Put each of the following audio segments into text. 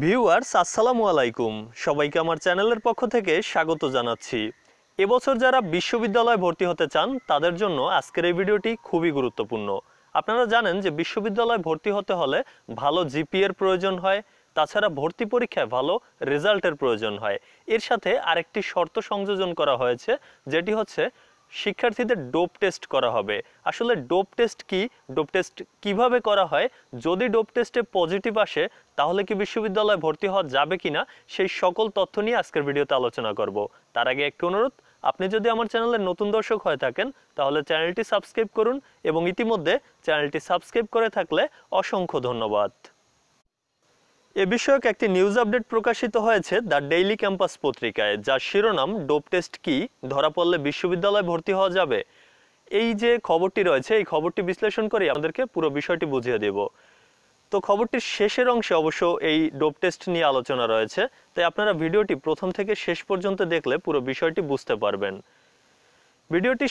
Viewers আসসালামু আলাইকুম, সবাইকে আমার চ্যানেলের পক্ষ থেকে স্বাগত জানাচ্ছি। এবছর যারা বিশ্ববিদ্যালয়ে ভর্তি হতে চান তাদের জন্য আজকের এই ভিডিওটি খুবই গুরুত্বপূর্ণ। আপনারা জানেন যে বিশ্ববিদ্যালয়ে ভর্তি হতে হলে ভালো জিপিএর প্রয়োজন হয়, তাছাড়া ভর্তি পরীক্ষায় ভালো রেজাল্টের প্রয়োজন হয়। এর সাথে আরেকটি শর্ত সংযোজন করা হয়েছে, যেটি হচ্ছে শিক্ষার্থীদের ডোপ টেস্ট করা হবে। আসলে ডোপ টেস্ট কি, ডোপ টেস্ট কিভাবে করা হয়, যদি ডোপ টেস্টে পজিটিভ আসে তাহলে কি বিশ্ববিদ্যালয়ে ভর্তি হওয়া যাবে কিনা, সেই সকল তথ্য নিয়ে আজকের ভিডিওতে আলোচনা করব। তার আগে একটু অনুরোধ, আপনি যদি আমার চ্যানেলের নতুন দর্শক হয়ে থাকেন তাহলে চ্যানেলটি সাবস্ক্রাইব করুন, এবং ইতিমধ্যে চ্যানেলটি সাবস্ক্রাইব করে থাকলে অসংখ্য ধন্যবাদ। এ বিষয়ক একটি নিউজ আপডেট প্রকাশিত হয়েছে দ্য ডেইলি ক্যাম্পাস পত্রিকায়, যার শিরোনাম ডোপ টেস্ট কি, ধরা পড়লে বিশ্ববিদ্যালয়ে ভর্তি হওয়া যাবে। এই যে খবরটি রয়েছে, এই খবরটি বিশ্লেষণ করে আমাদেরকে পুরো বিষয়টি বুঝিয়ে দেব। তো খবরটির শেষের অংশে অবশ্য এই ডোপ টেস্ট নিয়ে আলোচনা রয়েছে, তাই আপনারা ভিডিওটি প্রথম থেকে শেষ পর্যন্ত দেখলে পুরো বিষয়টি বুঝতে পারবেন। ভিডিওটি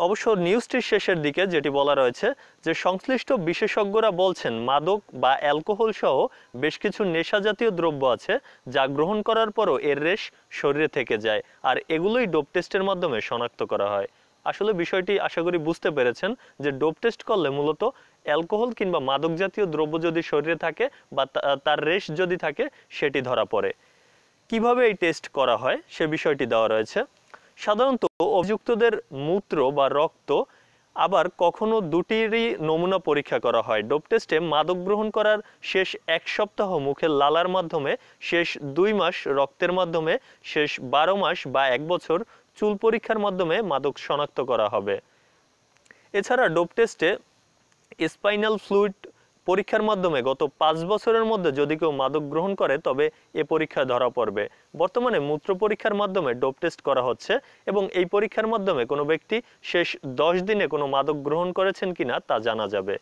অবশ্য নিউজটির শেষের দিকে যেটি বলা রয়েছে যে সংশ্লিষ্ট বিশেষজ্ঞরা বলছেন মাদক বা অ্যালকোহল সহ বেশ কিছু নেশা জাতীয় দ্রব্য আছে যা গ্রহণ করার পরও এর রেশ শরীরে থেকে যায়, আর এগুলোই ডোপ টেস্টের মাধ্যমে শনাক্ত করা হয়। আসলে বিষয়টি আশা করি বুঝতে পেরেছেন যে ডোপ টেস্ট করলে মূলত অ্যালকোহল কিংবা মাদক জাতীয় দ্রব্য যদি শরীরে থাকে বা তার রেশ যদি থাকে সেটি ধরা পড়ে। কিভাবে এই টেস্ট করা হয় সে বিষয়টি দেওয়া রয়েছে। সাধারণত অভিযুক্তদের মূত্র বা রক্ত, আবার কখনো দুটিরই নমুনা পরীক্ষা করা হয়। ডোপ টেস্টে মাদক গ্রহণ করার শেষ এক সপ্তাহ মুখের লালার মাধ্যমে, শেষ 2 মাস রক্তের মাধ্যমে, শেষ 12 মাস বা 1 বছর চুল পরীক্ষার মাধ্যমে মাদক শনাক্ত করা হবে। এছাড়া ডোপ টেস্টে স্পাইনাল ফ্লুইড পরীক্ষার মাধ্যমে গত 5 বছরের মধ্যে যদি কেউ মাদক গ্রহণ করে তবে এ পরীক্ষায় ধরা পড়বে। বর্তমানে মূত্র পরীক্ষার মাধ্যমে ডোপ টেস্ট করা হচ্ছে, এবং এই পরীক্ষার মাধ্যমে কোনো ব্যক্তি শেষ 10 দিনে কোনো মাদক গ্রহণ করেছেন কিনা তা জানা যাবে।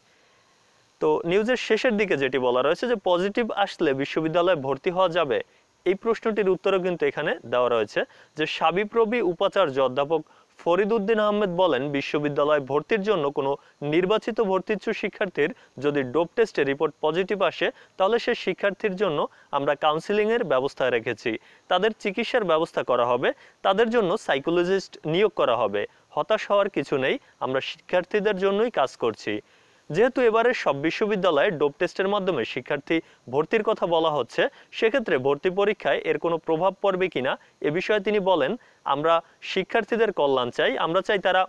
তো নিউজের শেষের দিকে যেটি বলা রয়েছে যে পজিটিভ আসলে বিশ্ববিদ্যালয়ে ভর্তি হওয়া যাবে, এই প্রশ্নটির উত্তরও কিন্তু এখানে দেওয়া রয়েছে যে সাবিপ্রবি উপাচার্য অধ্যাপক ফরিদ উদ্দিন আহমেদ বলেন, বিশ্ববিদ্যালয়ে ভর্তির জন্য কোনো নির্বাচিত ভর্তিচ্ছু শিক্ষার্থীর যদি ডোপ টেস্টে রিপোর্ট পজিটিভ আসে তাহলে সে শিক্ষার্থীর জন্য আমরা কাউন্সিলিংয়ের ব্যবস্থা রেখেছি, তাদের চিকিৎসার ব্যবস্থা করা হবে, তাদের জন্য সাইকোলজিস্ট নিয়োগ করা হবে। হতাশ হওয়ার কিছু নেই, আমরা শিক্ষার্থীদের জন্যই কাজ করছি। যেহেতু এবারে সব বিশ্ববিদ্যালয়ে ডোপ টেস্টের মাধ্যমে শিক্ষার্থী ভর্তির কথা বলা হচ্ছে, সেক্ষেত্রে ভর্তি পরীক্ষায় এর কোনো প্রভাব পড়বে কিনা এ বিষয়ে তিনি বলেন, আমরা শিক্ষার্থীদের কল্যাণ চাই, আমরা চাই তারা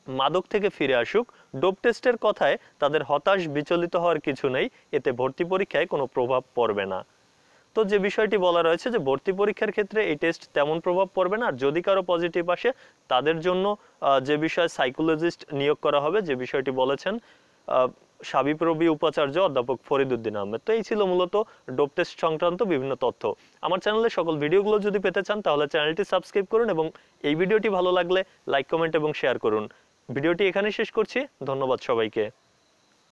মাদক থেকে ফিরে আসুক। ডোপ টেস্টের কথায় তাদের হতাশ বিচলিত হওয়ার কিছু নেই, এতে ভর্তি পরীক্ষায় কোনো প্রভাব পড়বে না। তো যে বিষয়টি বলা রয়েছে যে ভর্তি পরীক্ষার ক্ষেত্রে এই টেস্ট তেমন প্রভাব পড়বে না, আর যদি কারো পজিটিভ আসে তাদের জন্য যে বিষয়ে সাইকোলজিস্ট নিয়োগ করা হবে, যে বিষয়টি বলেছেন সাবিপ্রবি উপাচার্য অধ্যাপক ফরিদ উদ্দিন আহমেদ। তো এই ছিল মূলত ডোপ টেস্ট সংক্রান্ত বিভিন্ন তথ্য। আমার চ্যানেলে সকল ভিডিওগুলো যদি পেতে চান তাহলে চ্যানেলটি সাবস্ক্রাইব করুন, এবং এই ভিডিওটি ভালো লাগলে লাইক, কমেন্ট এবং শেয়ার করুন। ভিডিওটি এখানে শেষ করছি, ধন্যবাদ সবাইকে।